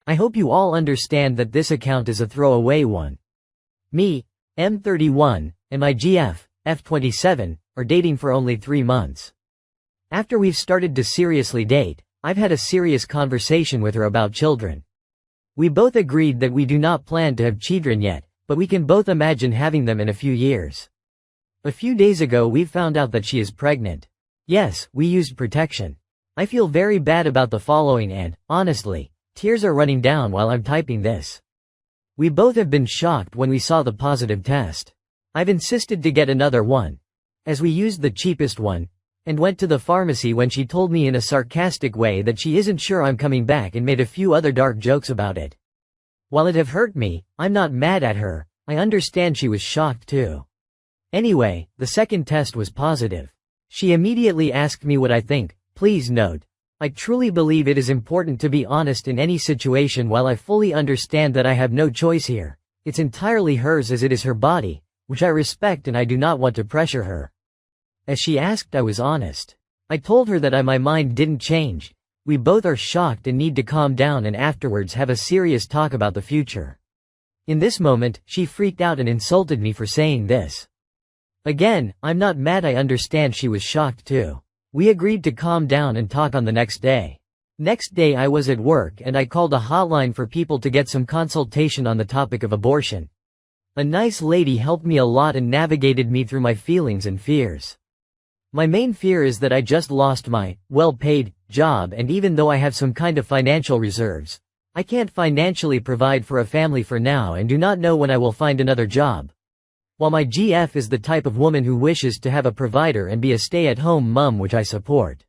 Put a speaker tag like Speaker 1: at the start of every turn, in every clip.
Speaker 1: I hope you all understand that this account is a throwaway one. Me, M31, and my GF, F27, are dating for only 3 months. After we've started to seriously date, I've had a serious conversation with her about children. We both agreed that we do not plan to have chidren yet, but we can both imagine having them in a few years. A few days ago we found out that she is pregnant. Yes, we used protection. I feel very bad about the following and, honestly, tears are running down while I'm typing this. We both have been shocked when we saw the positive test. I've insisted to get another one, as we used the cheapest one, and went to the pharmacy when she told me in a sarcastic way that she isn't sure I'm coming back and made a few other dark jokes about it. While it have hurt me, I'm not mad at her. I understand she was shocked too. Anyway, the second test was positive. She immediately asked me what I think. Please note, I truly believe it is important to be honest in any situation. While I fully understand that I have no choice here, it's entirely hers as it is her body, which I respect and I do not want to pressure her. As she asked, I was honest. I told her that my mind didn't change. We both are shocked and need to calm down and afterwards have a serious talk about the future. In this moment, she freaked out and insulted me for saying this. Again, I'm not mad, I understand she was shocked too. We agreed to calm down and talk on the next day. Next day I was at work and I called a hotline for people to get some consultation on the topic of abortion. A nice lady helped me a lot and navigated me through my feelings and fears. My main fear is that I just lost my, well-paid, job, and even though I have some kind of financial reserves, I can't financially provide for a family for now and do not know when I will find another job. While my GF is the type of woman who wishes to have a provider and be a stay-at-home mom, which I support.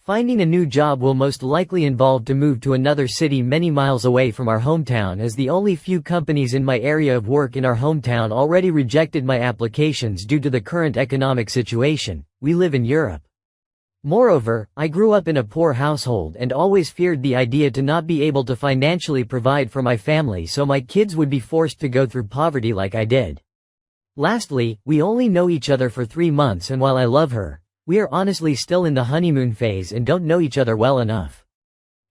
Speaker 1: Finding a new job will most likely involve to move to another city many miles away from our hometown, as the only few companies in my area of work in our hometown already rejected my applications due to the current economic situation. We live in Europe. Moreover, I grew up in a poor household and always feared the idea to not be able to financially provide for my family, so my kids would be forced to go through poverty like I did. Lastly, we only know each other for 3 months, and while I love her, we are honestly still in the honeymoon phase and don't know each other well enough.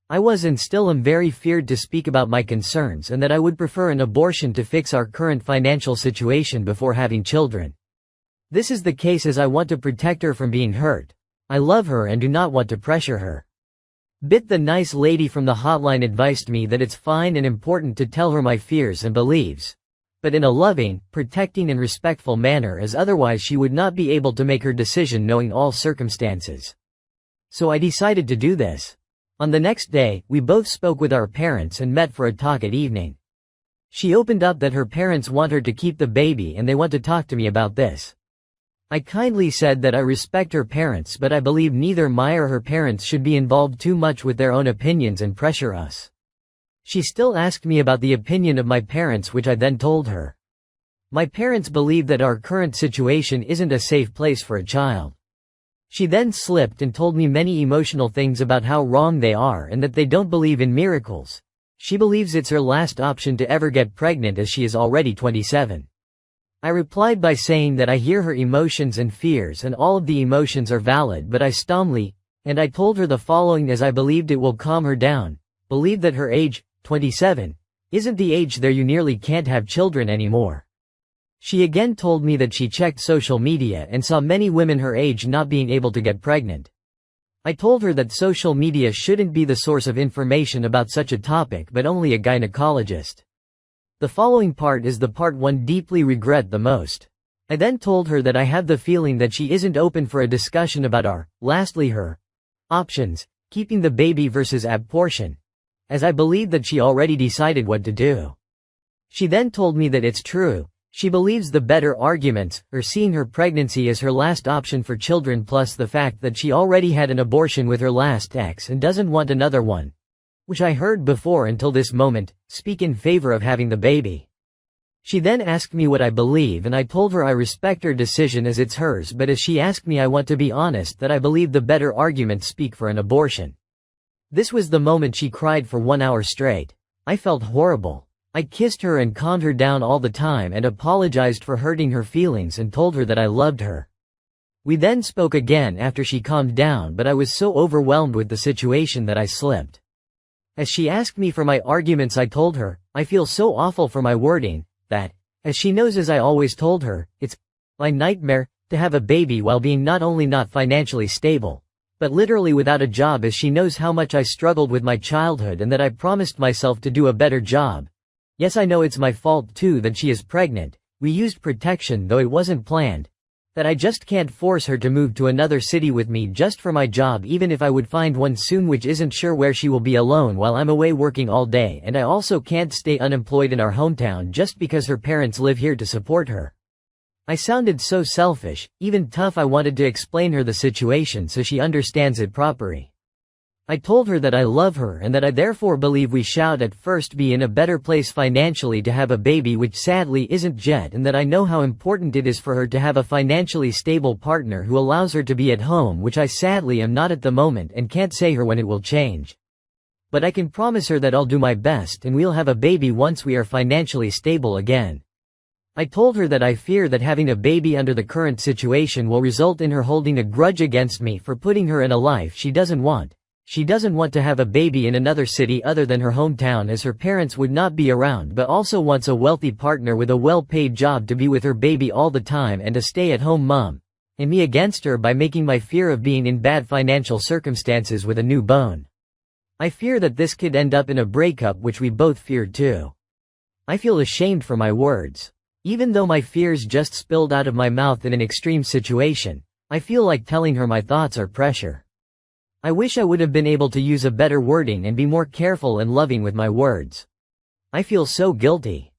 Speaker 1: I was and still am very feared to speak about my concerns and that I would prefer an abortion to fix our current financial situation before having children. This is the case as I want to protect her from being hurt. I love her and do not want to pressure her. The nice lady from the hotline advised me that it's fine and important to tell her my fears and beliefs, but in a loving, protecting and respectful manner, as otherwise she would not be able to make her decision knowing all circumstances. So I decided to do this. On the next day, we both spoke with our parents and met for a talk at evening. She opened up that her parents want her to keep the baby and they want to talk to me about this. I kindly said that I respect her parents, but I believe neither my or her parents should be involved too much with their own opinions and pressure us. She still asked me about the opinion of my parents, which I then told her. My parents believe that our current situation isn't a safe place for a child. She then slipped and told me many emotional things about how wrong they are and that they don't believe in miracles. She believes it's her last option to ever get pregnant as she is already 27. I replied by saying that I hear her emotions and fears and all of the emotions are valid, but I stumbled, and I told her the following as I believed it will calm her down. Believe that her age, 27, isn't the age there you nearly can't have children anymore. She again told me that she checked social media and saw many women her age not being able to get pregnant. I told her that social media shouldn't be the source of information about such a topic, but only a gynecologist. The following part is the part one deeply regret the most. I then told her that I have the feeling that she isn't open for a discussion about her options, keeping the baby versus abortion, as I believe that she already decided what to do. She then told me that it's true, she believes the better arguments are seeing her pregnancy as her last option for children, plus the fact that she already had an abortion with her last ex and doesn't want another one, which I heard before until this moment, speak in favor of having the baby. She then asked me what I believe and I told her I respect her decision as it's hers, but as she asked me I want to be honest that I believe the better arguments speak for an abortion. This was the moment she cried for 1 hour straight. I felt horrible. I kissed her and calmed her down all the time and apologized for hurting her feelings and told her that I loved her. We then spoke again after she calmed down, but I was so overwhelmed with the situation that I slipped. As she asked me for my arguments, I told her, I feel so awful for my wording, that, as she knows, as I always told her, it's my nightmare to have a baby while being not only not financially stable, but literally without a job, as she knows how much I struggled with my childhood and that I promised myself to do a better job. Yes, I know it's my fault too that she is pregnant. We used protection though it wasn't planned. That I just can't force her to move to another city with me just for my job, even if I would find one soon, which isn't sure where she will be alone while I'm away working all day, and I also can't stay unemployed in our hometown just because her parents live here to support her. I sounded so selfish, even tough. I wanted to explain her the situation so she understands it properly. I told her that I love her and that I therefore believe we should at first be in a better place financially to have a baby, which sadly isn't yet, and that I know how important it is for her to have a financially stable partner who allows her to be at home, which I sadly am not at the moment and can't say her when it will change. But I can promise her that I'll do my best and we'll have a baby once we are financially stable again. I told her that I fear that having a baby under the current situation will result in her holding a grudge against me for putting her in a life she doesn't want. She doesn't want to have a baby in another city other than her hometown, as her parents would not be around, but also wants a wealthy partner with a well-paid job to be with her baby all the time and a stay-at-home mom. And me against her by making my fear of being in bad financial circumstances with a new bone. I fear that this could end up in a breakup, which we both feared too. I feel ashamed for my words. Even though my fears just spilled out of my mouth in an extreme situation, I feel like telling her my thoughts are pressure. I wish I would have been able to use a better wording and be more careful and loving with my words. I feel so guilty.